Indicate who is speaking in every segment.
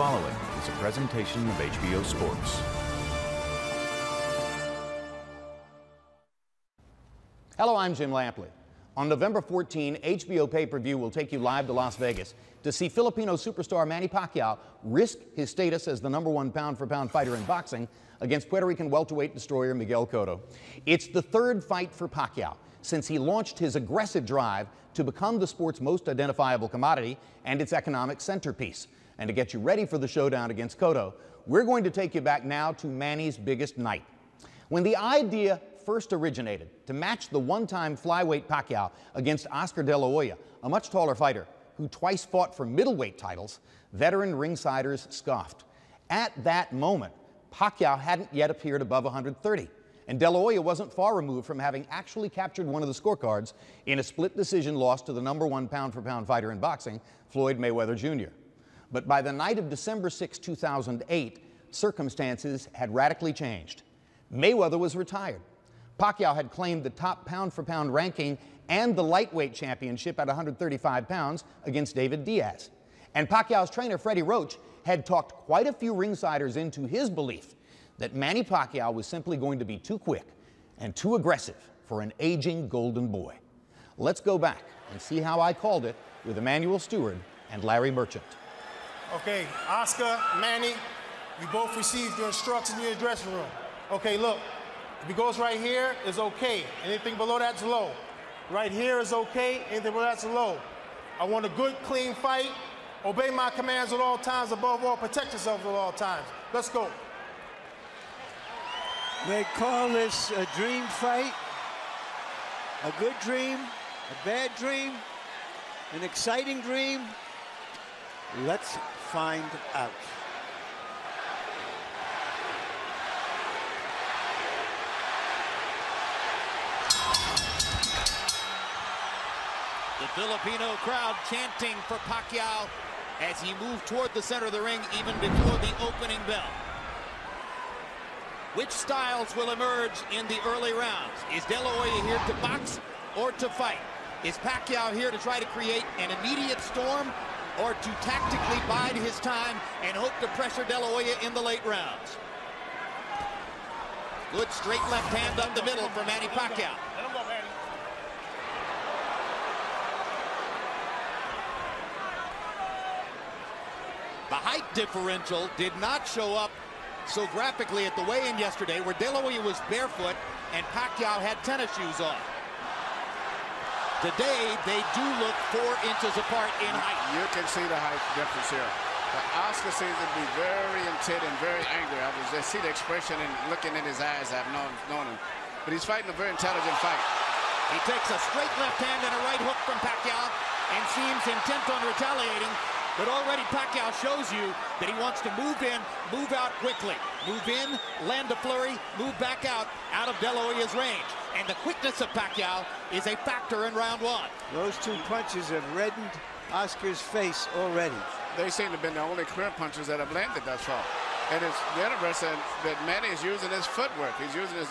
Speaker 1: following is a presentation of HBO Sports.
Speaker 2: Hello, I'm Jim Lampley. On November 14, HBO pay-per-view will take you live to Las Vegas to see Filipino superstar Manny Pacquiao risk his status as the #1 pound-for-pound fighter in boxing against Puerto Rican welterweight destroyer Miguel Cotto. It's the third fight for Pacquiao since he launched his aggressive drive to become the sport's most identifiable commodity and its economic centerpiece. And to get you ready for the showdown against Cotto, we're going to take you back now to Manny's biggest night. When the idea first originated to match the one-time flyweight Pacquiao against Oscar De La Hoya, a much taller fighter who twice fought for middleweight titles, veteran ringsiders scoffed. At that moment, Pacquiao hadn't yet appeared above 130, and De La Hoya wasn't far removed from having actually captured one of the scorecards in a split decision loss to the #1 pound-for-pound fighter in boxing, Floyd Mayweather Jr. But by the night of December 6, 2008, circumstances had radically changed. Mayweather was retired. Pacquiao had claimed the top pound-for-pound ranking and the lightweight championship at 135 pounds against David Diaz. And Pacquiao's trainer, Freddie Roach, had talked quite a few ringsiders into his belief that Manny Pacquiao was simply going to be too quick and too aggressive for an aging golden boy. Let's go back and see how I called it with Emmanuel Stewart and Larry Merchant.
Speaker 3: Okay, Oscar, Manny, you both received your instructions in your dressing room. Okay, look, if he goes right here, it's okay. Anything below that's low. Right here is okay, anything below that's low. I want a good, clean fight. Obey my commands at all times. Above all, protect yourself at all times. Let's go.
Speaker 4: They call this a dream fight, a good dream, a bad dream, an exciting dream. Let's find out.
Speaker 5: The Filipino crowd chanting for Pacquiao as he moved toward the center of the ring even before the opening bell. Which styles will emerge in the early rounds? Is De La Hoya here to box or to fight? Is Pacquiao here to try to create an immediate storm or to tactically bide his time and hope to pressure De La Hoya in the late rounds? Good straight left hand up the middle for Manny Pacquiao. The height differential did not show up so graphically at the weigh-in yesterday, where De La Hoya was barefoot and Pacquiao had tennis shoes on. Today, they do look 4 inches apart in height.
Speaker 6: You can see the height difference here. But Oscar seems to be very intent and very angry. I was just see the expression and looking in his eyes. I've known him. But he's fighting a very intelligent fight.
Speaker 5: He takes a straight left hand and a right hook from Pacquiao and seems intent on retaliating. But already Pacquiao shows you that he wants to move in, move out quickly. Move in, land a flurry, move back out of De La Hoya's range. And the quickness of Pacquiao is a factor in round 1.
Speaker 4: Those 2 punches have reddened Oscar's face already.
Speaker 6: They seem to have been the only clear punches that have landed thus far. And it's interesting that Manny is using his footwork. He's using his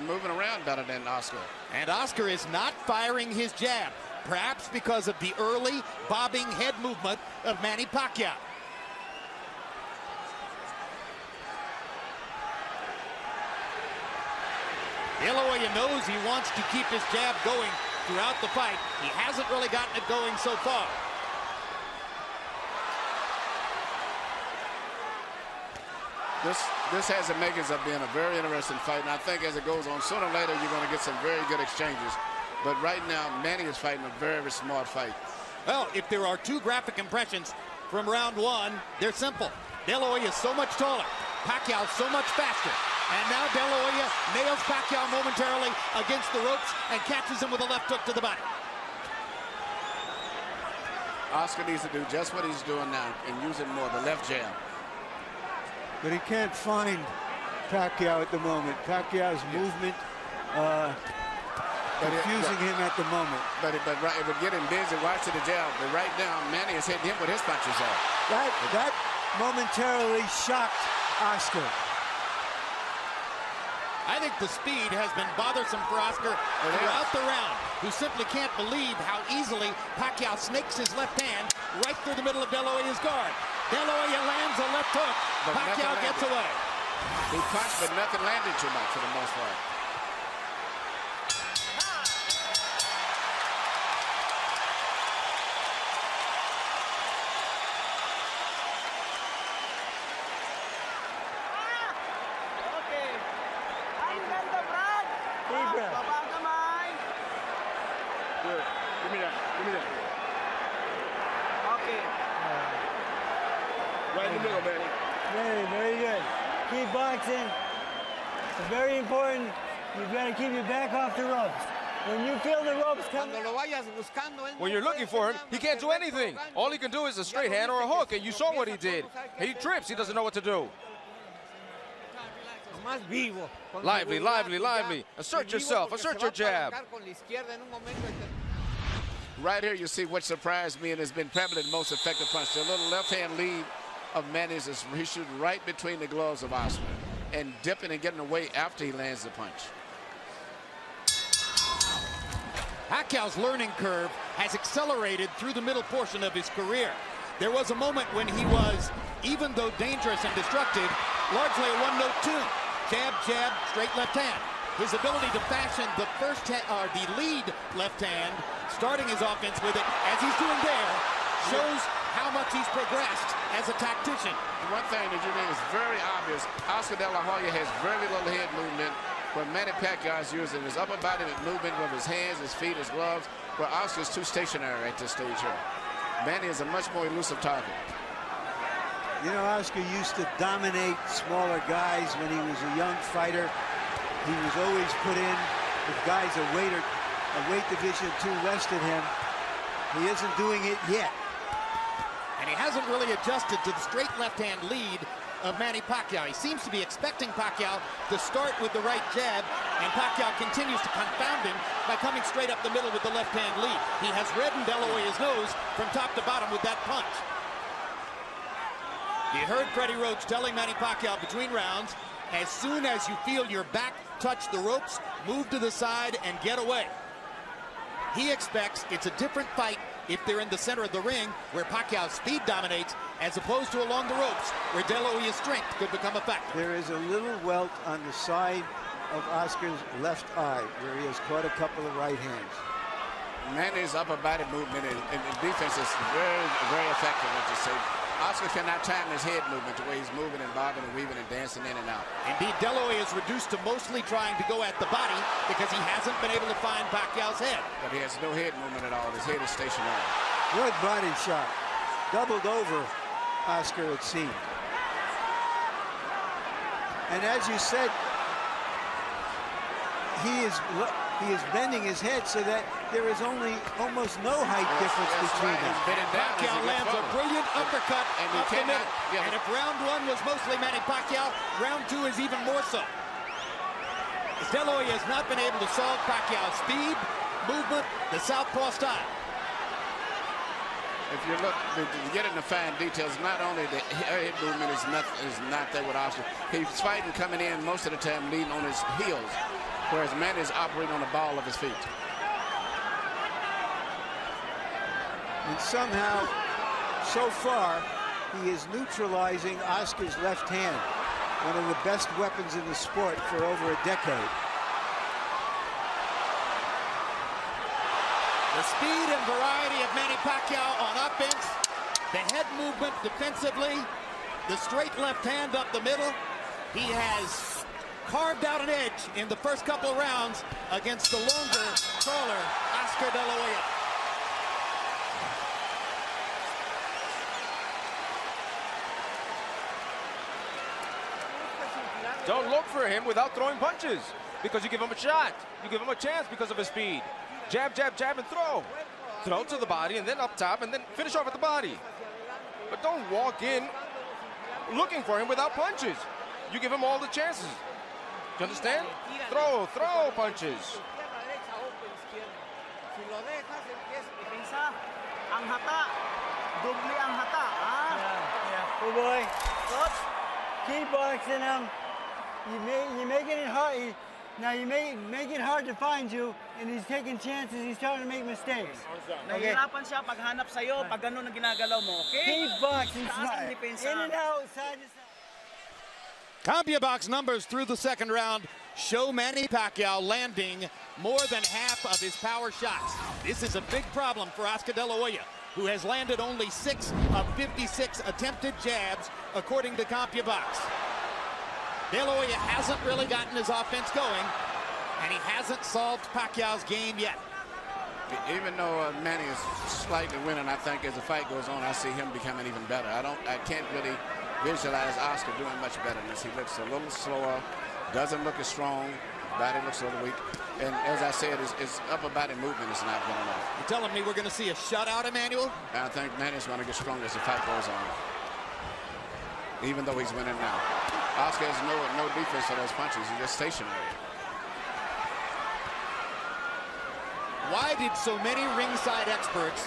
Speaker 6: moving around better than Oscar.
Speaker 5: And Oscar is not firing his jab, perhaps because of the early bobbing head movement of Manny Pacquiao. De La Hoya knows he wants to keep his jab going throughout the fight. He hasn't really gotten it going so far.
Speaker 6: This has the makings of being a very interesting fight, and I think as it goes on, sooner or later you're going to get some very good exchanges. But right now, Manny is fighting a very smart fight.
Speaker 5: Well, if there are 2 graphic impressions from round 1, they're simple. De La Hoya is so much taller, Pacquiao so much faster. And now De La Hoya nails Pacquiao momentarily against the ropes and catches him with a left hook to the body.
Speaker 6: Oscar needs to do just what he's doing now and use it more, the left jab.
Speaker 4: But he can't find Pacquiao at the moment. Pacquiao's movement confusing him at the moment.
Speaker 6: But right, it would get him busy watching the jab. But right now, Manny is hitting him with his punches off.
Speaker 4: That momentarily shocked Oscar.
Speaker 5: I think the speed has been bothersome for Oscar throughout the round, who simply can't believe how easily Pacquiao snakes his left hand right through the middle of De La Hoya's guard. De La Hoya lands a left hook.
Speaker 6: But
Speaker 5: Pacquiao gets away.
Speaker 6: He punched, but nothing landed too much for the most part.
Speaker 7: Good. Give me that. Give me that.
Speaker 8: Okay.
Speaker 7: Right in the middle, Manny.
Speaker 8: Very good. Keep boxing. It's very important. You've got to keep your back off the ropes. When you feel the ropes coming.
Speaker 9: When you're looking for him, he can't do anything. All he can do is a straight hand or a hook, and you saw what he did. He trips. He doesn't know what to do. Lively, lively, lively. Assert yourself. Assert your jab.
Speaker 6: Right here, you see what surprised me and has been probably the most effective punch. The little left-hand lead of Manny's is he shooting right between the gloves of Oscar and dipping and getting away after he lands the punch.
Speaker 5: Pacquiao's learning curve has accelerated through the middle portion of his career. There was a moment when he was, even though dangerous and destructive, largely a one-note tune. Jab, jab, straight left hand. His ability to fashion the the lead left hand, starting his offense with it, as he's doing there, shows how much he's progressed as a tactician.
Speaker 6: One thing that you think is very obvious, Oscar De La Hoya has very little head movement, where Manny Pacquiao is using his upper body movement with his hands, his feet, his gloves, where Oscar's too stationary at this stage here. Manny is a much more elusive target.
Speaker 4: You know, Oscar used to dominate smaller guys when he was a young fighter. He was always put in with guys a weight division too less than him. He isn't doing it yet.
Speaker 5: And he hasn't really adjusted to the straight left-hand lead of Manny Pacquiao. He seems to be expecting Pacquiao to start with the right jab, and Pacquiao continues to confound him by coming straight up the middle with the left-hand lead. He has reddened De La Hoya's nose from top to bottom with that punch. You heard Freddie Roach telling Manny Pacquiao between rounds, as soon as you feel your back touch the ropes, move to the side and get away. He expects it's a different fight if they're in the center of the ring, where Pacquiao's speed dominates, as opposed to along the ropes, where De La Hoya's strength could become a factor.
Speaker 4: There is a little welt on the side of Oscar's left eye, where he has caught a couple of right hands.
Speaker 6: Manny's upper body movement and defense is very, very effective, what you say. Oscar cannot time his head movement the way he's moving and bobbing and weaving and dancing in and out.
Speaker 5: Indeed, De La Hoya is reduced to mostly trying to go at the body because he hasn't been able to find Pacquiao's head.
Speaker 6: But he has no head movement at all. His head is stationary.
Speaker 4: Good body shot. Doubled over Oscar, it seemed. And as you said, he is bending his head so that there is almost no height difference between them.
Speaker 5: Pacquiao lands a brilliant uppercut up the middle. And if round one was mostly Manny Pacquiao, round two is even more so. De La Hoya has not been able to solve Pacquiao's speed, movement, the southpaw style.
Speaker 6: If you look, to get into fine details, not only the head movement is not there with Oscar. He's fighting coming in most of the time leading on his heels, whereas Manny is operating on the ball of his feet.
Speaker 4: And somehow, so far, he is neutralizing Oscar's left hand, one of the best weapons in the sport for over a decade.
Speaker 5: The speed and variety of Manny Pacquiao on offense, the head movement defensively, the straight left hand up the middle. He has carved out an edge in the first couple of rounds against the longer, taller Oscar De La Hoya.
Speaker 9: Don't look for him without throwing punches, because you give him a shot. You give him a chance because of his speed. Jab, jab, jab, and throw. Throw to the body, and then up top, and then finish off at the body. But don't walk in looking for him without punches. You give him all the chances. Do you understand? Throw punches.
Speaker 8: Good boy. Keep boxing him. You're making it hard. Now you make it hard to find you, and he's taking chances. He's starting to make mistakes. Okay.
Speaker 10: Nahihirapan siya paghanap sa'yo, pag ganun ang ginagalaw mo, okay?
Speaker 8: Keep boxing
Speaker 10: Taas ang
Speaker 8: smart.
Speaker 10: depensa.
Speaker 8: In and out, side to side.
Speaker 2: CompuBox numbers through the second round show Manny Pacquiao landing more than half of his power shots. This is a big problem for Oscar De La Hoya, who has landed only 6 of 56 attempted jabs, according to CompuBox. De La Hoya hasn't really gotten his offense going, and he hasn't solved Pacquiao's game yet.
Speaker 6: Even though Manny is slightly winning, I think as the fight goes on, I see him becoming even better. I can't really visualize Oscar doing much better than this. He looks a little slower, doesn't look as strong, body looks a little weak. And as I said, his upper body movement is not going off.
Speaker 2: You're telling me we're going to see a shutout, Emmanuel?
Speaker 6: I think Manny's going to get stronger as the fight goes on, even though he's winning now. Oscar has no defense for those punches. He's just stationary.
Speaker 2: Why did so many ringside experts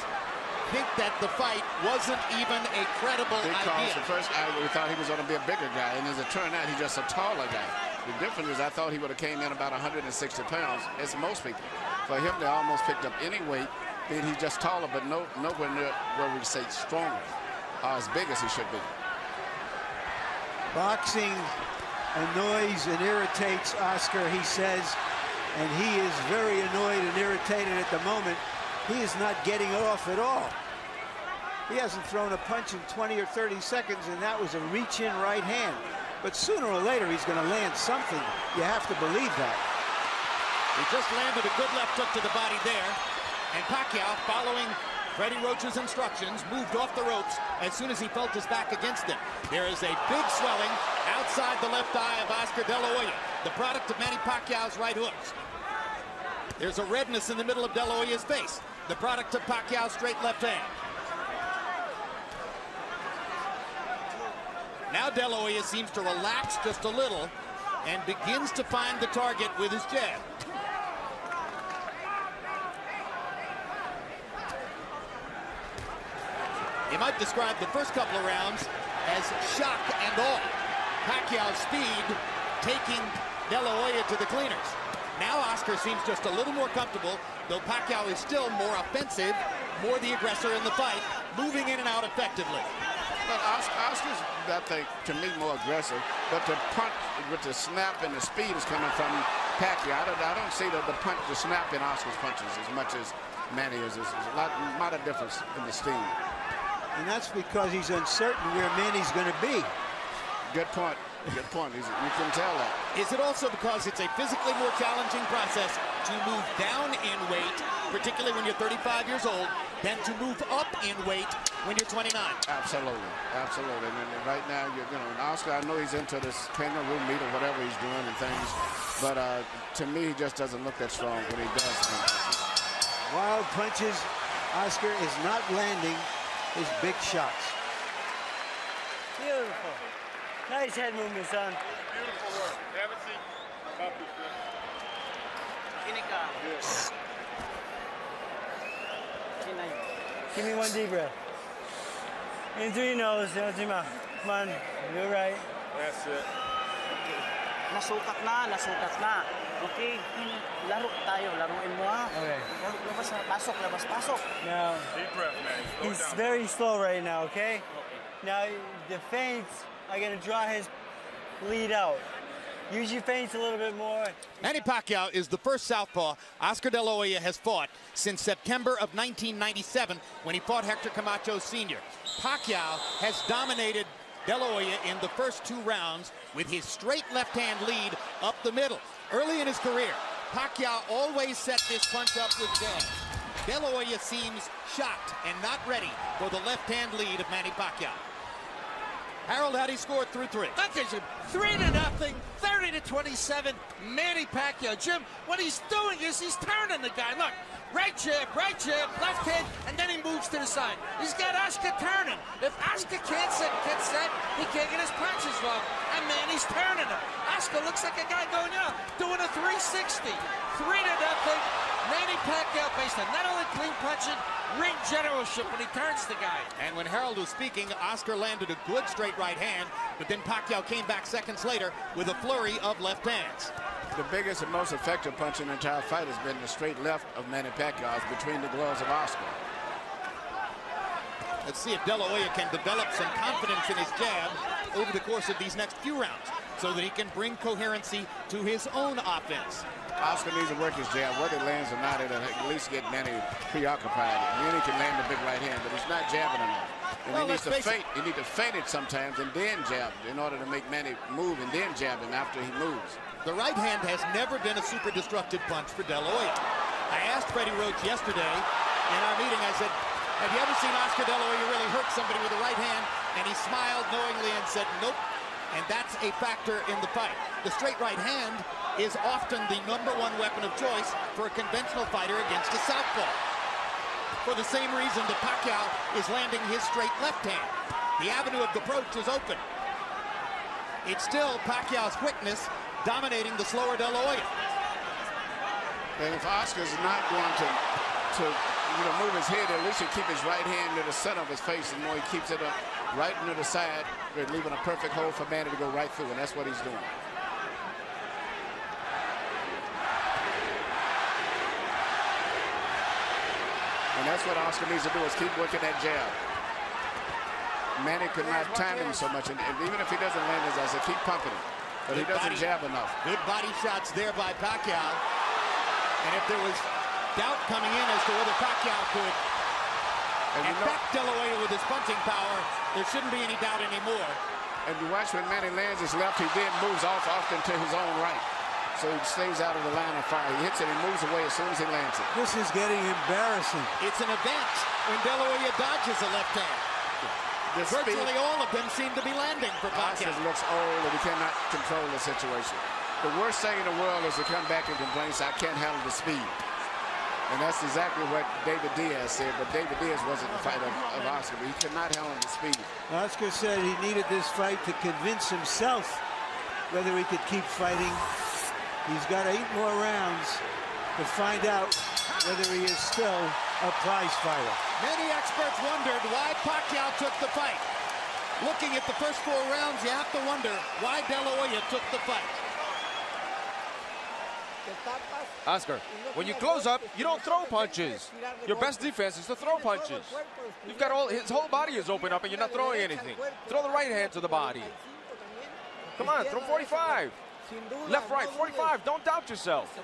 Speaker 2: think that the fight wasn't even a credible
Speaker 6: Because
Speaker 2: idea?
Speaker 6: at first we thought he was going to be a bigger guy, and as it turned out, he's just a taller guy. The difference is I thought he would have came in about 160 pounds, as most people. For him, they almost picked up any weight. Then he's just taller, but nowhere near where we say stronger, or as big as he should be.
Speaker 4: Boxing annoys and irritates Oscar, he says, and he is very annoyed and irritated at the moment. He is not getting off at all. He hasn't thrown a punch in 20 or 30 seconds, and that was a reach-in right hand. But sooner or later, he's going to land something. You have to believe that.
Speaker 2: He just landed a good left hook to the body there, and Pacquiao, following Freddie Roach's instructions, moved off the ropes as soon as he felt his back against him. There is a big swelling outside the left eye of Oscar De La Hoya, the product of Manny Pacquiao's right hooks. There's a redness in the middle of De La Hoya's face, the product of Pacquiao's straight left hand. Now De La Hoya seems to relax just a little and begins to find the target with his jab. You might describe the first couple of rounds as shock and awe. Pacquiao's speed taking De La Hoya to the cleaners. Now Oscar seems just a little more comfortable, though Pacquiao is still more offensive, more the aggressor in the fight, moving in and out effectively.
Speaker 6: But Oscar's, I think, to me, more aggressive. But the punch with the snap and the speed is coming from Pacquiao. I don't see the punch, the snap in Oscar's punches as much as Manny is. There's a lot of difference in the steam.
Speaker 4: And that's because he's uncertain where Manny's going to be.
Speaker 6: Good point. Good point. You can tell that.
Speaker 2: Is it also because it's a physically more challenging process to move down in weight, particularly when you're 35 years old, than to move up in weight when you're 29?
Speaker 6: Absolutely. Absolutely. And right now, Oscar, I know he's into this kangaroo meat or whatever he's doing and things, but to me, he just doesn't look that strong when he does punches.
Speaker 4: Wild punches. Oscar is not landing his big shots.
Speaker 8: Beautiful. Nice head movement, son.
Speaker 7: Beautiful work. Have a seat.
Speaker 8: Give me one deep breath. In through your nose, out through your mouth. Come on, you're right.
Speaker 7: That's it.
Speaker 10: Nasukat na. Okay, laro tayo, laruin mo ha.
Speaker 8: Okay.
Speaker 10: Labas na, pasok.
Speaker 8: Now,
Speaker 7: Deep breath, man. Slow
Speaker 8: he's
Speaker 7: down.
Speaker 8: very slow right now, okay? Now, the feints are going to draw his lead out. Use your feints a little bit more.
Speaker 2: Manny Pacquiao is the first southpaw Oscar De La Hoya has fought since September of 1997 when he fought Hector Camacho Sr. Pacquiao has dominated De La Hoya in the first 2 rounds with his straight left-hand lead up the middle. Early in his career, Pacquiao always set this punch up with jabs. De La Hoya seems shocked and not ready for the left-hand lead of Manny Pacquiao. Harold, how do you score through 3?
Speaker 11: Look at Jim, 3-0, 30-27, Manny Pacquiao. Jim, what he's doing is he's turning the guy. Look, right jab, left hand, and then he moves to the side. He's got Oscar turning. If Oscar can't get set, he can't get his punches off. And Manny's turning him. Oscar looks like a guy going out, doing a 360. 3-0. Manny Pacquiao based on not only clean punching, ring generalship when he turns the guy.
Speaker 2: And when Harold was speaking, Oscar landed a good straight right hand, but then Pacquiao came back seconds later with a flurry of left hands.
Speaker 6: The biggest and most effective punch in the entire fight has been the straight left of Manny Pacquiao's between the gloves of Oscar.
Speaker 5: Let's see if De La Hoya can develop some confidence in his jab over the course of these next few rounds so that he can bring coherency to his own offense.
Speaker 6: Oscar needs to work his jab. Whether it lands or not, it'll at least get Manny preoccupied. And then he can land the big right hand, but he's not jabbing enough. And
Speaker 5: Well,
Speaker 6: he needs to
Speaker 5: let's face
Speaker 6: feint. He needs to feint it sometimes and then jab in order to make Manny move and then jab him after he moves.
Speaker 5: The right hand has never been a super destructive punch for De La Hoya. I asked Freddie Roach yesterday in our meeting, I said, have you ever seen Oscar De La Hoya really hurt somebody with the right hand? And he smiled knowingly and said, nope. And that's a factor in the fight. The straight right hand is often the #1 weapon of choice for a conventional fighter against a southpaw. For the same reason that Pacquiao is landing his straight left hand. The avenue of approach is open. It's still Pacquiao's quickness dominating the slower De La Hoya.
Speaker 6: And if Oscar's not going to move his head, at least he keep his right hand to the center of his face, and more he keeps it up right into the side, leaving a perfect hole for Manny to go right through, and that's what he's doing. And that's what Oscar needs to do, is keep working that jab. Manny could not time him so much, and even if he doesn't land his eyes, keep pumping him. But he doesn't jab enough.
Speaker 5: Good body shots there by Pacquiao. And if there was doubt coming in as to whether Pacquiao could affect De La Hoya with his punching power, there shouldn't be any doubt anymore.
Speaker 6: And you watch when Manny lands his left, he then moves off often to his own right. So he stays out of the line of fire. He hits it and moves away as soon as he lands it.
Speaker 4: This is getting embarrassing.
Speaker 5: It's an event when De La Hoya dodges a left hand. Virtually all of them seem to be landing for Pacquiao.
Speaker 6: Oscar looks old and he cannot control the situation. The worst thing in the world is to come back and complain, I can't handle the speed. And that's exactly what David Diaz said, but David Diaz wasn't the fighter of Oscar. He could not handle the speed.
Speaker 4: Oscar said he needed this fight to convince himself whether he could keep fighting. He's got 8 more rounds to find out whether he is still a prize fighter.
Speaker 5: Many experts wondered why Pacquiao took the fight. Looking at the first 4 rounds, you have to wonder why De La Hoya took the fight.
Speaker 9: Oscar, when you close up, you don't throw punches. Your best defense is to throw punches. You've got his whole body is open up and you're not throwing anything. Throw the right hand to the body. Come on, throw 45. Left, right, 45. Don't doubt yourself.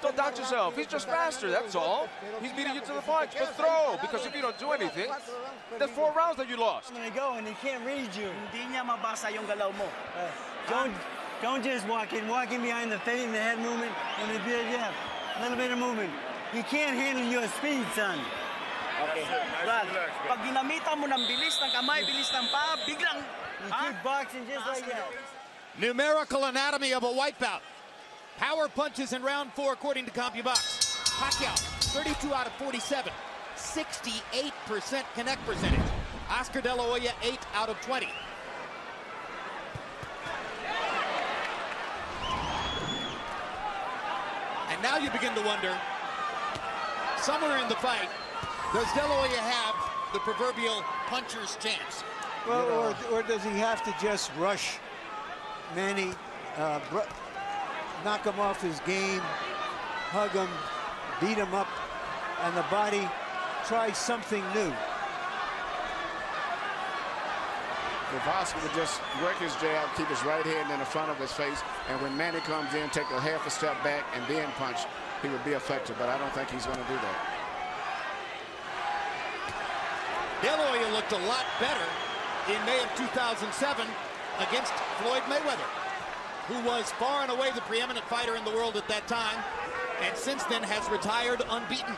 Speaker 9: Don't doubt yourself. He's just faster, that's all. He's beating you to the punch. But throw, because if you don't do anything, there's 4 rounds that you lost.
Speaker 8: I'm gonna go and he can't read you.
Speaker 10: Hindi niya mabasa yung galaw mo.
Speaker 8: Don't just walk in behind the feint and the head movement and the jab. A little bit of movement. He can't handle your speed, son.
Speaker 10: Okay. Brad, pag ginamitan mo ng bilis ng kamay, bilis ng paa, biglang...
Speaker 8: You keep boxing just like that.
Speaker 5: Numerical anatomy of a wipeout. Power punches in round 4 according to CompuBox. Pacquiao, 32 out of 47. 68% connect percentage. Oscar De La Hoya, 8 out of 20. And now you begin to wonder, somewhere in the fight, does De La Hoya have the proverbial puncher's chance?
Speaker 4: Well, or does he have to just rush Manny, knock him off his game, hug him, beat him up, and the body try something new?
Speaker 6: If Oscar would just work his jab, keep his right hand in the front of his face, and when Manny comes in, take a half a step back and then punch, he would be effective, but I don't think he's going to do that.
Speaker 5: De La Hoya looked a lot better in May of 2007 against Floyd Mayweather, who was far and away the preeminent fighter in the world at that time, and since then has retired unbeaten.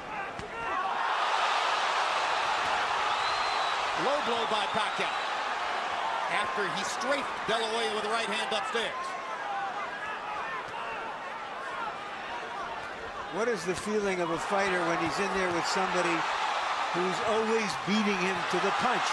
Speaker 5: Low blow by Pacquiao after he strafed De La Hoya with the right hand upstairs.
Speaker 4: What is the feeling of a fighter when he's in there with somebody who's always beating him to the punch?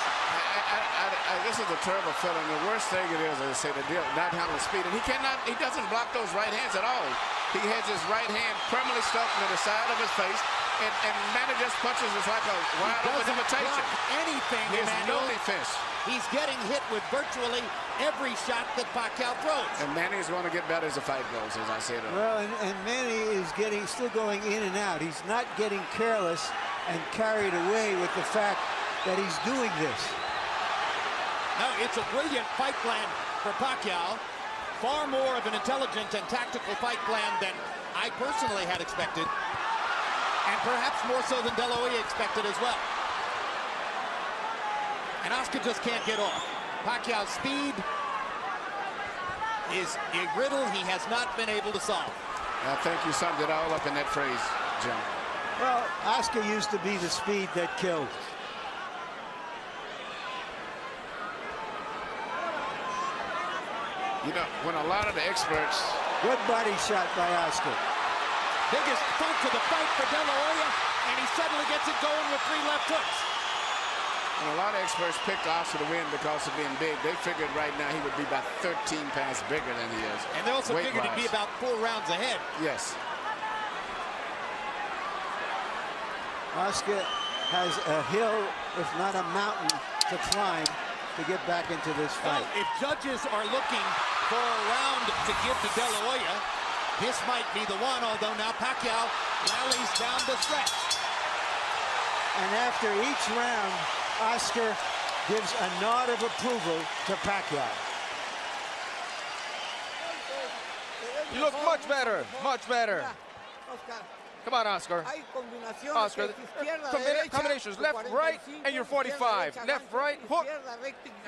Speaker 6: This is a terrible feeling. The worst thing it is, as I say, to not handle the speed. And he doesn't block those right hands at all. He has his right hand permanently stuck to the side of his face, and Manny just punches us like a wide open invitation.
Speaker 5: Anything,
Speaker 6: He has no defense.
Speaker 5: He's getting hit with virtually every shot that Pacquiao throws.
Speaker 6: And Manny is going to get better as the fight goes, as I said earlier.
Speaker 4: Well, and Manny is still going in and out. He's not getting careless and carried away with the fact that he's doing this.
Speaker 5: No, it's a brilliant fight plan for Pacquiao. Far more of an intelligent and tactical fight plan than I personally had expected. And perhaps more so than De La Hoya expected as well. And Oscar just can't get off. Pacquiao's speed is a riddle he has not been able to solve.
Speaker 6: I think you summed it all up in that phrase, Jim.
Speaker 4: Well, Oscar used to be the speed that killed.
Speaker 6: You know, when a lot of the experts...
Speaker 4: Good body shot by Oscar.
Speaker 5: Biggest thunk of the fight for De La Hoya, and he suddenly gets it going with 3 left hooks.
Speaker 6: When a lot of experts picked Oscar to win because of being big, they figured right now he would be about 13 pounds bigger than he is.
Speaker 5: And they also figured he'd be about 4 rounds ahead.
Speaker 6: Yes.
Speaker 4: Oscar has a hill, if not a mountain, to climb to get back into this fight.
Speaker 5: Well, if judges are looking for a round to give to De La Hoya, this might be the one, although now Pacquiao rallies down the stretch.
Speaker 4: And after each round, Oscar gives a nod of approval to Pacquiao.
Speaker 9: You look much better, much better. Come on, Oscar. Oscar, combinations, left, right, and you're 45. Left, right, hook.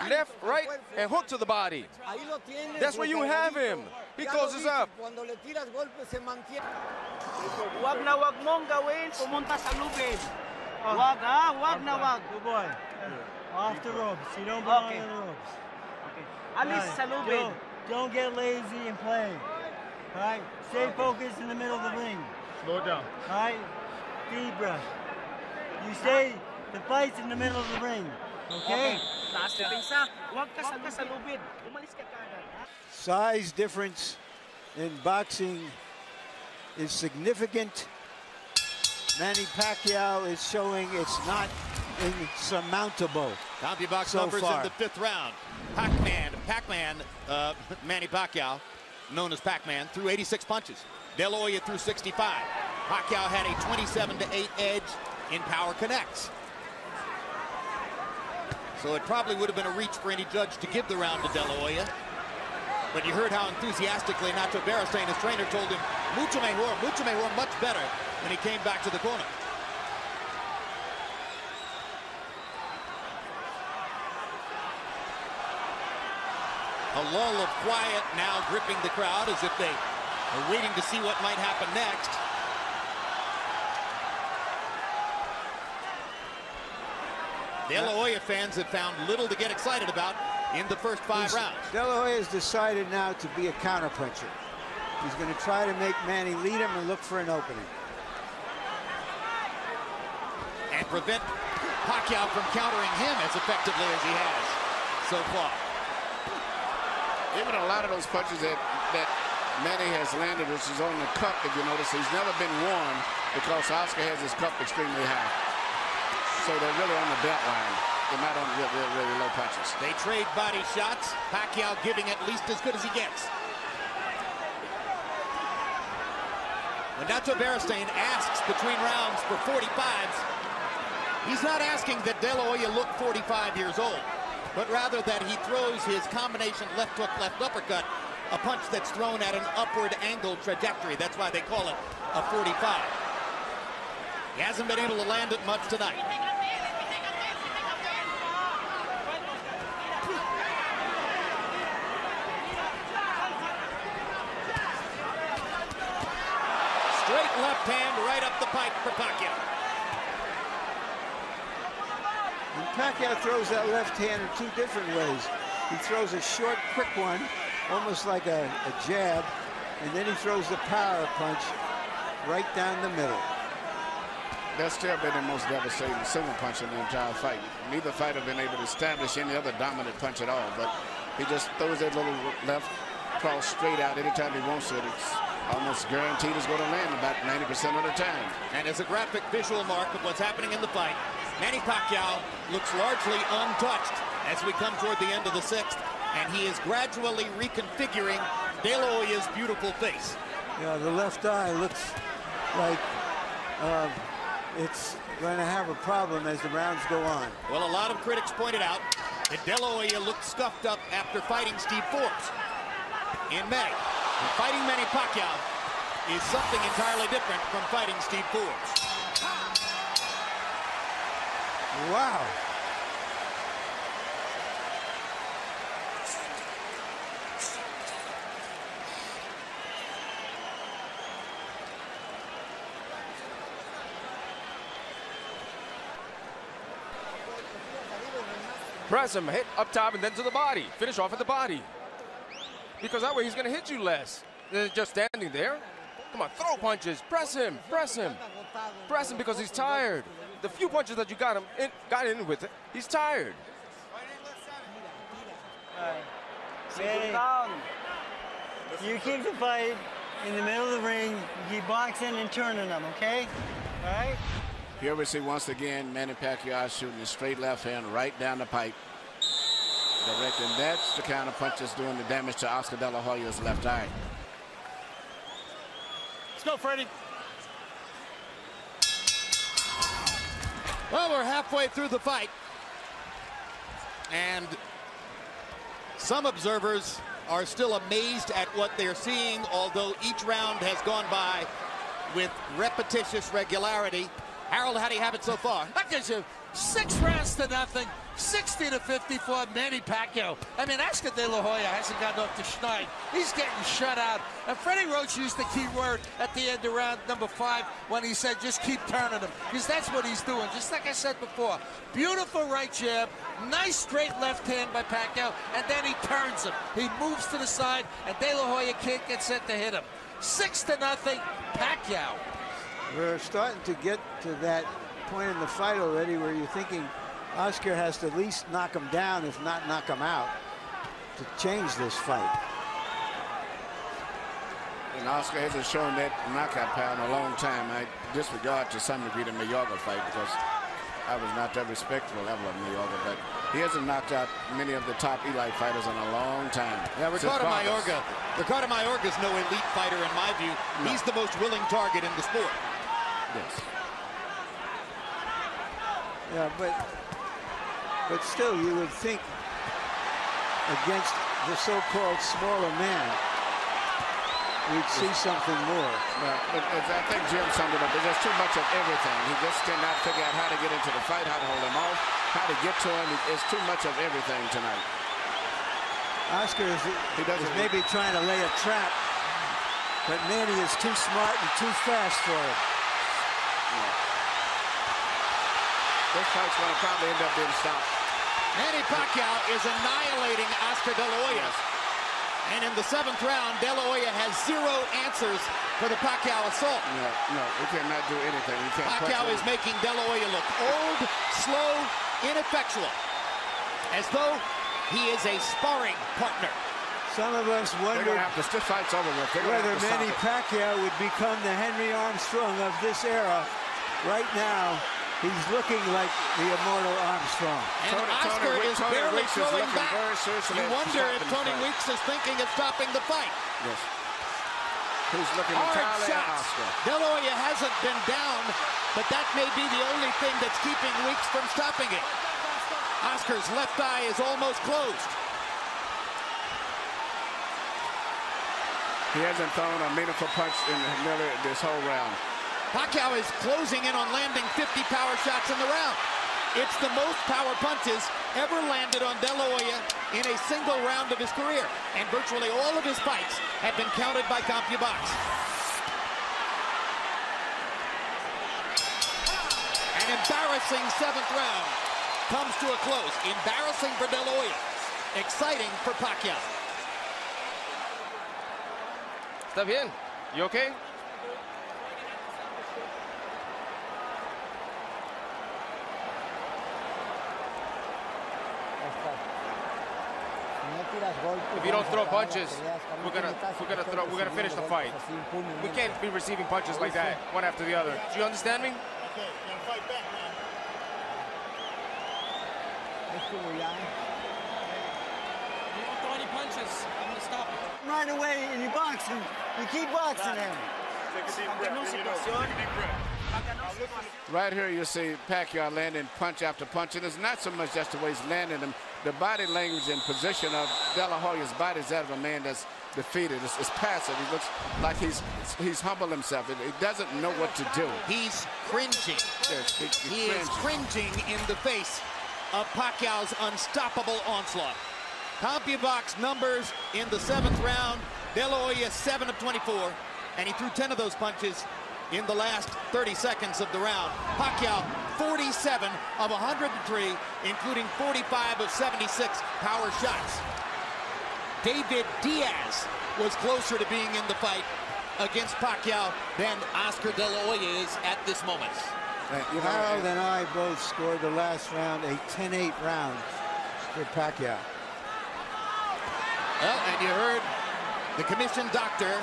Speaker 9: Left, right, and hook to the body. That's where you have him. He closes up.
Speaker 10: Wag na wag mong gawin, pumunta sa lubid. Wag wag na wag.
Speaker 8: Good boy. Off the ropes. You don't belong on the ropes.
Speaker 10: Okay. Alis sa lubid.
Speaker 8: Don't get lazy and play. All right? Stay focused in the middle of the ring.
Speaker 7: Slow down.
Speaker 8: All right? Deep breath. You stay, the fight's in the middle of the ring. Okay?
Speaker 10: Taas na pinsa. Wag ka sa lubid. Umalis ka kagad.
Speaker 4: Size difference in boxing is significant. Manny Pacquiao is showing it's not insurmountable.
Speaker 5: CompuBox
Speaker 4: so
Speaker 5: numbers
Speaker 4: far.
Speaker 5: in the 5th round. Pac-Man, Manny Pacquiao, known as Pac-Man, threw 86 punches. De La Hoya threw 65. Pacquiao had a 27-8 edge in power connects. So it probably would have been a reach for any judge to give the round to De La Hoya. But you heard how enthusiastically Nacho Beristain, his trainer, told him, mucho mejor, much better when he came back to the corner. A lull of quiet now gripping the crowd as if they are waiting to see what might happen next. De La Hoya fans have found little to get excited about in the first 5 rounds.
Speaker 4: De La Hoya has decided now to be a counterpuncher. He's going to try to make Manny lead him and look for an opening.
Speaker 5: And prevent Pacquiao from countering him as effectively as he has so far.
Speaker 6: Even a lot of those punches that Manny has landed, which is on the cup, if you notice, he's never been warned because Oscar has his cup extremely high. So they're really on the belt line. They're not on really low punches.
Speaker 5: They trade body shots. Pacquiao giving at least as good as he gets. When Nacho Beristain asks between rounds for 45s, he's not asking that De La Hoya look 45 years old, but rather that he throws his combination left hook, left uppercut, a punch that's thrown at an upward angle trajectory. That's why they call it a 45. He hasn't been able to land it much tonight. Straight left hand right up the pipe for Pacquiao.
Speaker 4: And Pacquiao throws that left hand in 2 different ways. He throws a short, quick one, almost like a jab, and then he throws the power punch right down the middle.
Speaker 6: That's still been the most devastating single punch in the entire fight. Neither fighter been able to establish any other dominant punch at all, but he just throws that little left cross straight out anytime he wants it. It's almost guaranteed is going to land about 90% of the time.
Speaker 5: And as a graphic visual mark of what's happening in the fight, Manny Pacquiao looks largely untouched as we come toward the end of the 6th, and he is gradually reconfiguring De La Hoya's beautiful face.
Speaker 4: Yeah, the left eye looks like it's going to have a problem as the rounds go on.
Speaker 5: Well, a lot of critics pointed out that De La Hoya looked scuffed up after fighting Steve Forbes in May. And fighting Manny Pacquiao is something entirely different from fighting Steve Forbes.
Speaker 4: Wow.
Speaker 9: Press him, hit up top and then to the body. Finish off at the body. Because that way he's going to hit you less than just standing there. Come on, throw punches. Press him, press him. Press him because he's tired. The few punches that you got in with it, he's tired.
Speaker 8: Manny, you keep the fight in the middle of the ring. You keep boxing and turning them, okay? All right?
Speaker 6: Here we see once again Manny Pacquiao shooting a straight left hand right down the pipe. Direct, and that's the kind of punch that's doing the damage to Oscar De La Hoya's left eye.
Speaker 11: Let's go, Freddie.
Speaker 5: Well, we're halfway through the fight, and some observers are still amazed at what they're seeing, although each round has gone by with repetitious regularity. Harold, how do you have it so far?
Speaker 11: That gives you 6 rounds to nothing, 60-50 for Manny Pacquiao. I mean, Oscar De La Hoya hasn't gotten off the schneid. He's getting shut out. And Freddie Roach used the key word at the end of round number 5 when he said, just keep turning him. Because that's what he's doing, just like I said before. Beautiful right jab, nice straight left hand by Pacquiao, and then he turns him. He moves to the side, and De La Hoya can't get set to hit him. 6-0, Pacquiao.
Speaker 4: We're starting to get to that point in the fight already where you're thinking Oscar has to at least knock him down, if not knock him out, to change this fight.
Speaker 6: And Oscar hasn't shown that knockout power in a long time. I disregard to some degree the Mayorga fight because I was not that respectful level of Mayorga, but he hasn't knocked out many of the top elite fighters in a long time.
Speaker 5: Yeah, Ricardo Mayorga's no elite fighter in my view. No. He's the most willing target in the sport.
Speaker 6: Yes.
Speaker 4: Yeah, but still you would think against the so-called smaller man we'd see something more.
Speaker 6: But I think Jim summed it up. There's just too much of everything. He just cannot figure out how to get into the fight, how to hold him off, how to get to him. It's too much of everything tonight.
Speaker 4: Oscar is maybe trying to lay a trap, but Manny is too smart and too fast for him.
Speaker 6: This fight's going to probably end up being stopped.
Speaker 5: Manny Pacquiao is annihilating Oscar De La Hoya. And in the 7th round, De La Hoya has 0 answers for the Pacquiao assault.
Speaker 6: No, he cannot do anything. He can't.
Speaker 5: Pacquiao is making De La Hoya look old, slow, ineffectual, as though he is a sparring partner.
Speaker 4: Some of us wonder
Speaker 6: this fight's over with.
Speaker 4: Whether Manny Pacquiao would become the Henry Armstrong of this era. Right now, he's looking like the immortal Armstrong.
Speaker 5: And Oscar is barely throwing back. You wonder if Tony Weeks is thinking of stopping the fight.
Speaker 6: Yes. He's looking entirely at Oscar.
Speaker 5: De La Hoya hasn't been down, but that may be the only thing that's keeping Weeks from stopping it. Oscar's left eye is almost closed.
Speaker 6: He hasn't thrown a meaningful punch in nearly this whole round.
Speaker 5: Pacquiao is closing in on landing 50 power shots in the round. It's the most power punches ever landed on De La Hoya in a single round of his career. And virtually all of his fights have been counted by CompuBox. An embarrassing 7th round comes to a close. Embarrassing for De La Hoya. Exciting for Pacquiao.
Speaker 9: Está bien. You okay? If you don't throw punches, we're gonna finish the fight. We can't be receiving punches like that, one after the other. Do you understand me?
Speaker 3: Okay, you gotta fight back, man.
Speaker 11: You don't throw any punches. I'm going to stop it.
Speaker 8: Right away, and you box him. You keep boxing him.
Speaker 7: Take a deep breath. Take a deep breath.
Speaker 6: Right here you see Pacquiao landing punch after punch, and it's not so much just the way he's landing them. The body language and position of De La Hoya's body is that of a man that's defeated. It's passive. He looks like he's humbled himself. He doesn't know what to do.
Speaker 5: He's cringing.
Speaker 6: Yes,
Speaker 5: He is cringing in the face of Pacquiao's unstoppable onslaught. CompuBox numbers in the 7th round. De La Hoya 7 of 24, and he threw 10 of those punches in the last 30 seconds of the round. Pacquiao 47 of 103, including 45 of 76 power shots. David Diaz was closer to being in the fight against Pacquiao than Oscar De La Hoya is at this moment.
Speaker 4: Harold and I both scored the last round a 10-8 round for Pacquiao.
Speaker 5: Well, and you heard the commission doctor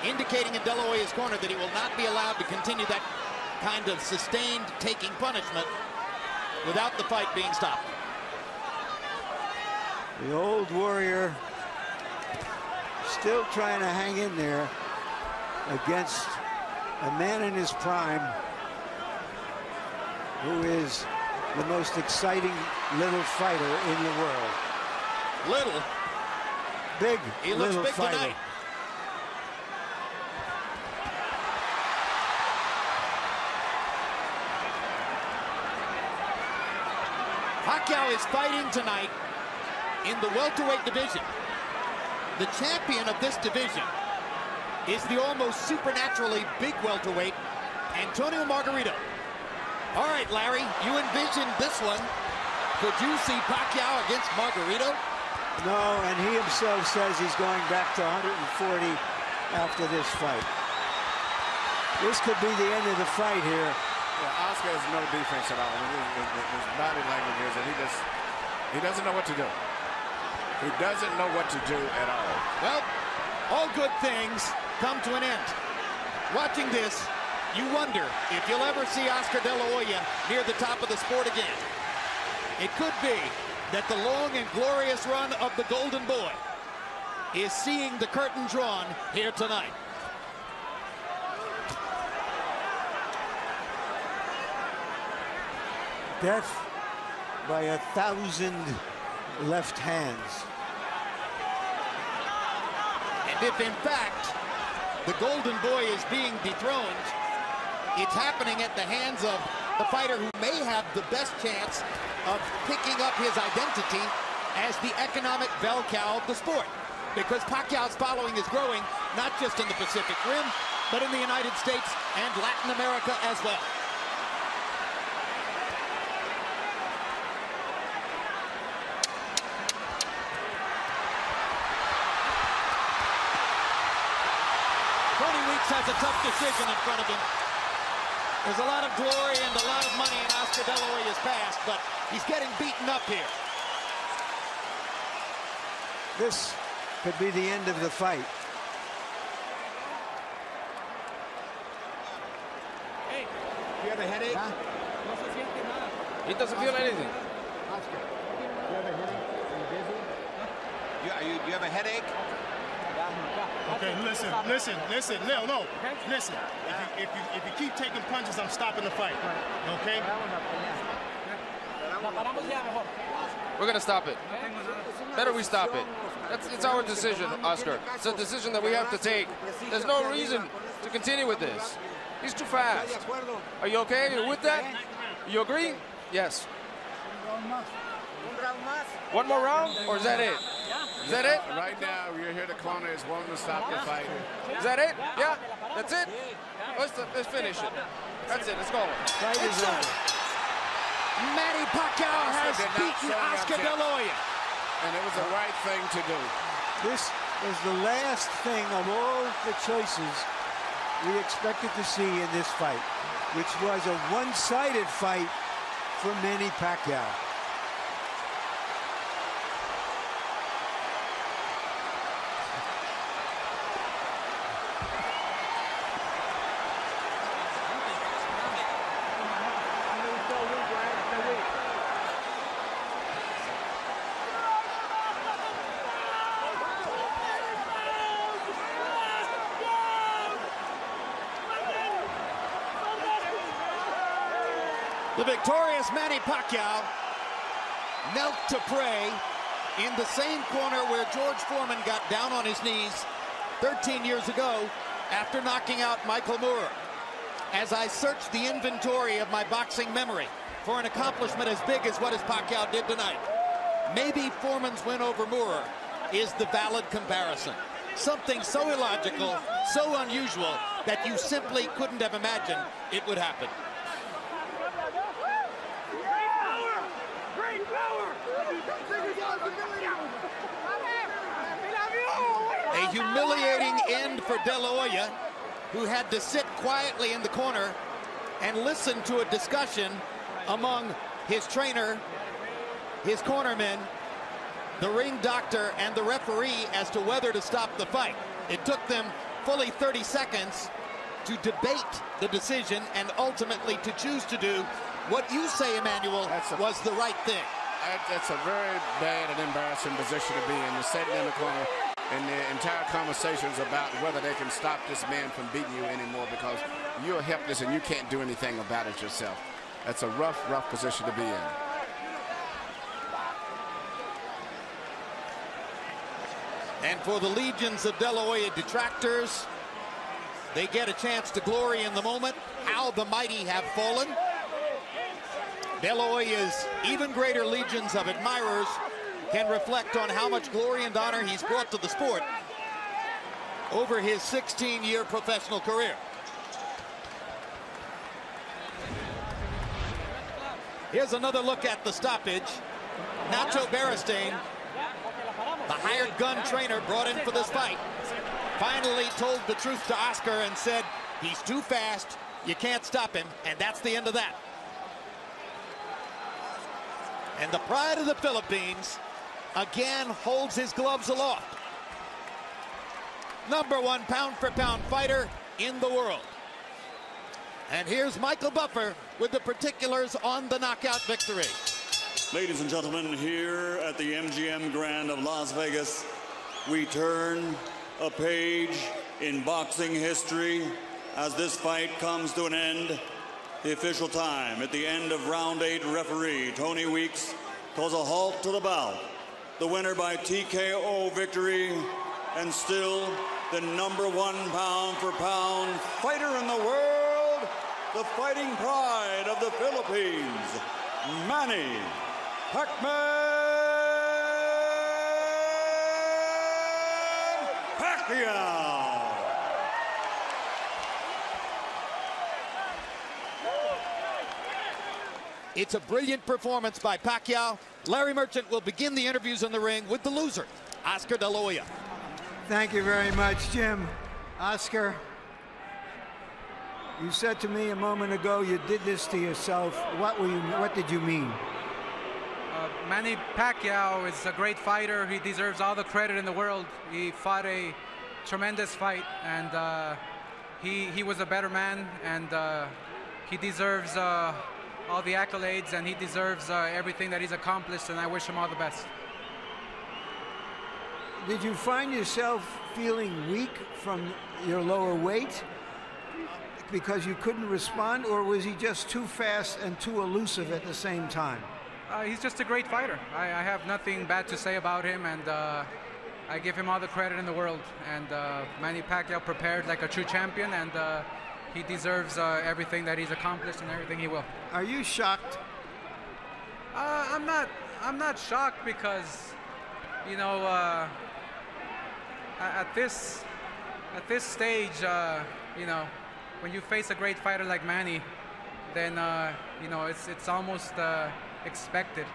Speaker 5: indicating in De La Hoya's corner that he will not be allowed to continue that kind of sustained taking punishment without the fight being stopped.
Speaker 4: The old warrior still trying to hang in there against a man in his prime who is the most exciting little fighter in the world.
Speaker 5: Little?
Speaker 4: Big,
Speaker 5: he looks
Speaker 4: little
Speaker 5: big
Speaker 4: fighter.
Speaker 5: tonight. Pacquiao is fighting tonight in the welterweight division. The champion of this division is the almost supernaturally big welterweight, Antonio Margarito. All right, Larry, you envisioned this one. Could you see Pacquiao against Margarito?
Speaker 4: No, and he himself says he's going back to 140 after this fight. This could be the end of the fight here.
Speaker 6: Yeah, Oscar has no defense at all. His body language is that he doesn't know what to do. He doesn't know what to do at all.
Speaker 5: Well, all good things come to an end. Watching this, you wonder if you'll ever see Oscar De La Hoya near the top of the sport again. It could be that the long and glorious run of the Golden Boy is seeing the curtain drawn here tonight.
Speaker 4: Death by 1,000 left hands.
Speaker 5: And if in fact the Golden Boy is being dethroned, it's happening at the hands of the fighter who may have the best chance of picking up his identity as the economic bell cow of the sport. Because Pacquiao's following is growing, not just in the Pacific Rim, but in the United States and Latin America as well. Has a tough decision in front of him. There's a lot of glory and a lot of money in Oscar De La Hoya's past, but he's getting beaten up here.
Speaker 4: This could be the end of the fight.
Speaker 11: Hey,
Speaker 12: you have a headache?
Speaker 9: He doesn't feel anything.
Speaker 12: Oscar, you have a headache? Are you dizzy? You have a headache?
Speaker 3: Okay, listen. No, listen. If you keep taking punches, I'm stopping the fight. Okay?
Speaker 9: We're gonna stop it. Better we stop it. It's our decision, Oscar. It's a decision that we have to take. There's no reason to continue with this. He's too fast. Are you okay? Are you with that? You agree? Yes. One more round, or is that it? Is that it?
Speaker 6: Right now, you're here. The corner is wanting to stop the fight.
Speaker 9: Is that it? Yeah? That's it? Let's finish it. That's it. Let's go.
Speaker 4: Fight is over.
Speaker 5: Manny Pacquiao has beaten Oscar De La Hoya.
Speaker 6: And it was the right thing to do.
Speaker 4: This was the last thing of all the choices we expected to see in this fight, which was a one-sided fight for Manny Pacquiao.
Speaker 5: The victorious Manny Pacquiao knelt to pray in the same corner where George Foreman got down on his knees 13 years ago after knocking out Michael Moorer. As I searched the inventory of my boxing memory for an accomplishment as big as what Pacquiao did tonight, maybe Foreman's win over Moorer is the valid comparison. Something so illogical, so unusual, that you simply couldn't have imagined it would happen. A humiliating end for De La Hoya, who had to sit quietly in the corner and listen to a discussion among his trainer, his cornermen, the ring doctor, and the referee as to whether to stop the fight. It took them fully 30 seconds to debate the decision and ultimately to choose to do what you say, Emmanuel, was the right thing.
Speaker 6: That's a very bad and embarrassing position to be in. You're sitting in the corner, and the entire conversation is about whether they can stop this man from beating you anymore because you're helpless and you can't do anything about it yourself. That's a rough, rough position to be in.
Speaker 5: And for the legions of De La Hoya detractors, they get a chance to glory in the moment. How the mighty have fallen. De La Hoya's even greater legions of admirers can reflect on how much glory and honor he's brought to the sport over his 16-year professional career. Here's another look at the stoppage. Nacho Beristain, the hired gun trainer brought in for this fight, finally told the truth to Oscar and said, he's too fast, you can't stop him, and that's the end of that. And the pride of the Philippines again holds his gloves aloft. #1 pound-for-pound fighter in the world. And here's Michael Buffer with the particulars on the knockout victory.
Speaker 13: Ladies and gentlemen, here at the MGM Grand of Las Vegas, we turn a page in boxing history as this fight comes to an end. The official time at the end of round 8, referee Tony Weeks calls a halt to the bout. The winner by TKO victory, and still the #1 pound-for-pound fighter in the world, the fighting pride of the Philippines, Manny Pacquiao.
Speaker 5: It's a brilliant performance by Pacquiao. Larry Merchant will begin the interviews in the ring with the loser, Oscar De La Hoya.
Speaker 4: Thank you very much, Jim. Oscar, you said to me a moment ago you did this to yourself. What did you mean?
Speaker 14: Manny Pacquiao is a great fighter. He deserves all the credit in the world. He fought a tremendous fight, and he was a better man, and he deserves all the accolades, and he deserves everything that he's accomplished, and I wish him all the best.
Speaker 4: Did you find yourself feeling weak from your lower weight because you couldn't respond, or was he just too fast and too elusive at the same time?
Speaker 14: He's just a great fighter. I have nothing bad to say about him, and I give him all the credit in the world. And Manny Pacquiao prepared like a true champion, and he deserves everything that he's accomplished and everything he will.
Speaker 4: Are you shocked?
Speaker 14: I'm not shocked because, you know, at this stage, you know, when you face a great fighter like Manny, then you know, it's almost expected,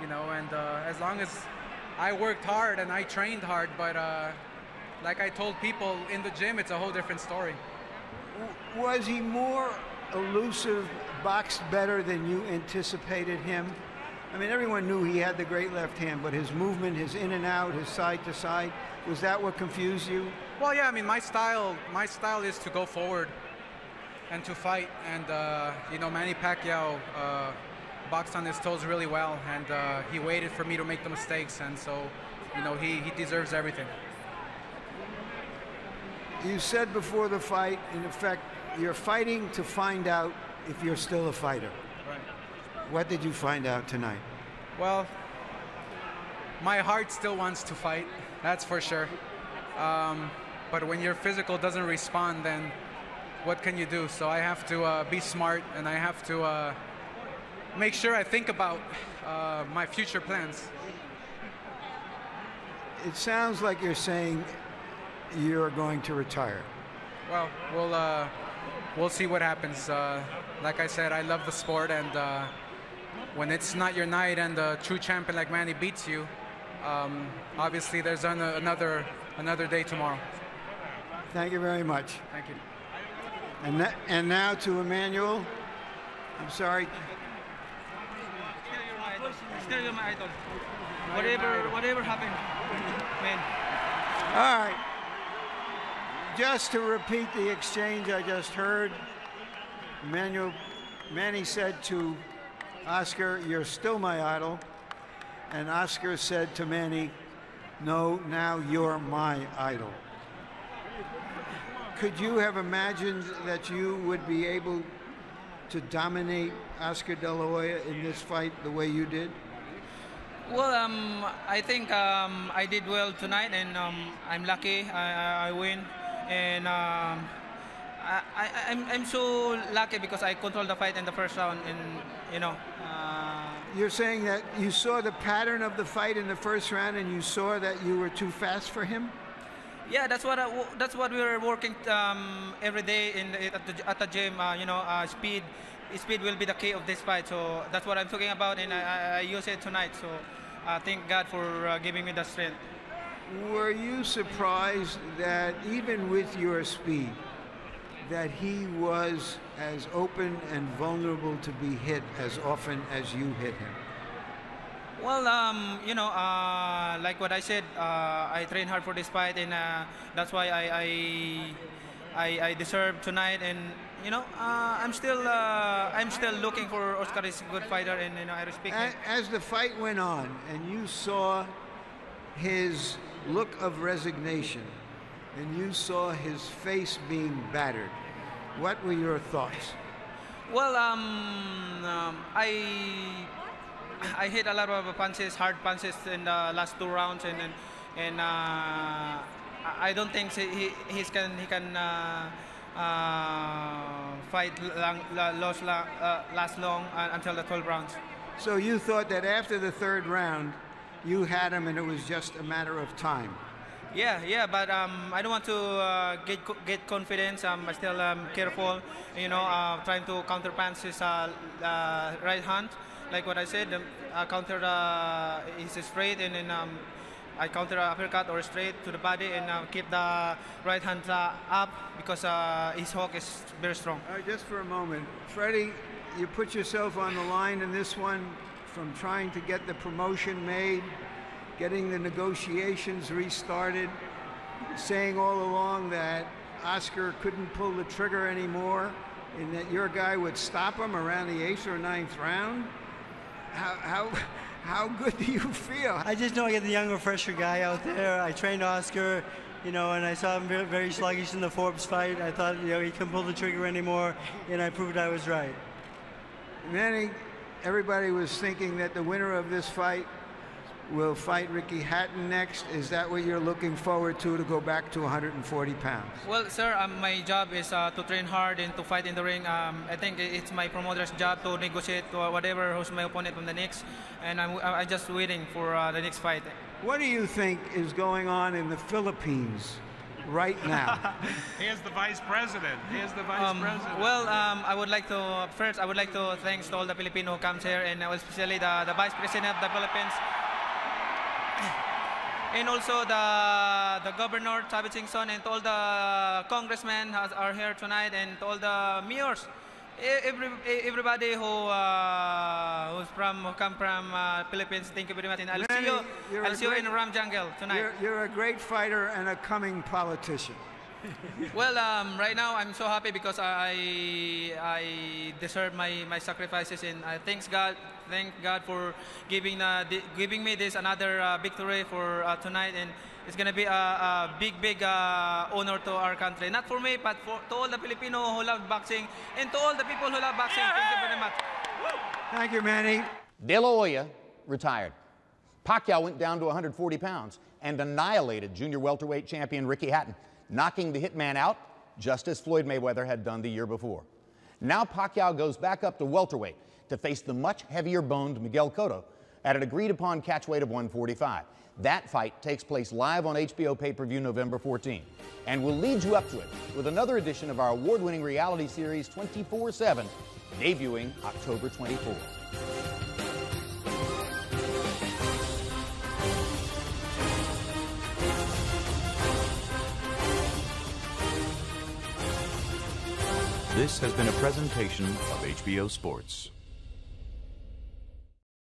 Speaker 14: you know. And as long as I worked hard and I trained hard, but like I told people in the gym, it's a whole different story.
Speaker 4: Was he more elusive, boxed better than you anticipated him? I mean, everyone knew he had the great left hand, but his movement, his in and out, his side to side, was that what confused you?
Speaker 14: Well, yeah, I mean, my style is to go forward and to fight. And, you know, Manny Pacquiao boxed on his toes really well, and he waited for me to make the mistakes, and so, you know, he deserves everything.
Speaker 4: You said before the fight, in effect, you're fighting to find out if you're still a fighter.
Speaker 14: Right.
Speaker 4: What did you find out tonight?
Speaker 14: Well, my heart still wants to fight, that's for sure. But when your physical doesn't respond, then what can you do? So I have to be smart, and I have to make sure I think about my future plans.
Speaker 4: It sounds like you're saying you're going to retire.
Speaker 14: Well, we'll see what happens. Like I said, I love the sport, and when it's not your night and a true champion like Manny beats you, obviously there's another day tomorrow.
Speaker 4: Thank you very much.
Speaker 14: Thank you.
Speaker 4: And now to Emmanuel. I'm sorry.
Speaker 10: Still you're my idol. Whatever happened, man.
Speaker 4: All right. Just to repeat the exchange I just heard, Manny said to Oscar, "You're still my idol," and Oscar said to Manny, "No, now you're my idol." Could you have imagined that you would be able to dominate Oscar De La Hoya in this fight the way you did?
Speaker 10: Well, I think I did well tonight, and I'm lucky I win. And I'm so lucky because I controlled the fight in the first round, and you know.
Speaker 4: You're saying that you saw the pattern of the fight in the first round, and you saw that you were too fast for him?
Speaker 10: Yeah, that's what we were working every day at the gym. Speed will be the key of this fight. So that's what I'm talking about, and I use it tonight. So thank God for giving me the strength.
Speaker 4: Were you surprised that even with your speed, that he was as open and vulnerable to be hit as often as you hit him?
Speaker 10: Well, like what I said, I trained hard for this fight, and that's why I deserve tonight. And I'm still looking for Oscar is a good fighter, and I respect him.
Speaker 4: As the fight went on, and you saw his look of resignation, and you saw his face being battered, what were your thoughts?
Speaker 10: Well, I hit a lot of punches, hard punches in the last 2 rounds, and I don't think he can fight last long until the 12 rounds.
Speaker 4: So you thought that after the 3rd round, you had him, and it was just a matter of time.
Speaker 10: Yeah, but I don't want to get confidence. I'm still careful, trying to counter punch his right hand. Like what I said, I counter his straight, and then I counter uppercut or straight to the body, and keep the right hand up because his hook is very strong.
Speaker 4: All right, just for a moment, Freddie, you put yourself on the line in this one, from trying to get the promotion made, getting the negotiations restarted, saying all along that Oscar couldn't pull the trigger anymore, and that your guy would stop him around the 8th or 9th round. How good do you feel?
Speaker 8: I just know I get the younger, fresher guy out there. I trained Oscar, and I saw him very sluggish in the Forbes fight. I thought, he couldn't pull the trigger anymore, and I proved I was right.
Speaker 4: Manny, everybody was thinking that the winner of this fight will fight Ricky Hatton next. Is that what you're looking forward to go back to 140 pounds?
Speaker 10: Well, sir, my job is to train hard and to fight in the ring. I think it's my promoter's job to negotiate whatever who's my opponent from the next, and I'm just waiting for the next fight.
Speaker 4: What do you think is going on in the Philippines right now?
Speaker 7: Here's the vice president.
Speaker 10: Well, I would like to thank all the Filipino who comes here, and especially the vice president of the Philippines. And also the governor, Chavez Singson, and all the congressmen are here tonight, and all the mayors, everybody who come from Philippines. Thank you very much. And I'll see you in Ram Jungle tonight.
Speaker 4: You're a great fighter and a coming politician.
Speaker 10: Well, right now I'm so happy because I deserve my sacrifices, and I thank God for giving me this another victory for tonight, and it's gonna be a big honor to our country, not for me, but to all the Filipino who love boxing, and to all the people who love boxing. Thank you very much.
Speaker 4: Thank you, Manny.
Speaker 2: De La Hoya retired. Pacquiao went down to 140 pounds and annihilated junior welterweight champion Ricky Hatton, knocking the hitman out just as Floyd Mayweather had done the year before. Now Pacquiao goes back up to welterweight to face the much heavier-boned Miguel Cotto at an agreed-upon catch weight of 145. That fight takes place live on HBO pay-per-view November 14, and we'll lead you up to it with another edition of our award-winning reality series 24/7, debuting October 24.
Speaker 1: This has been a presentation of HBO Sports.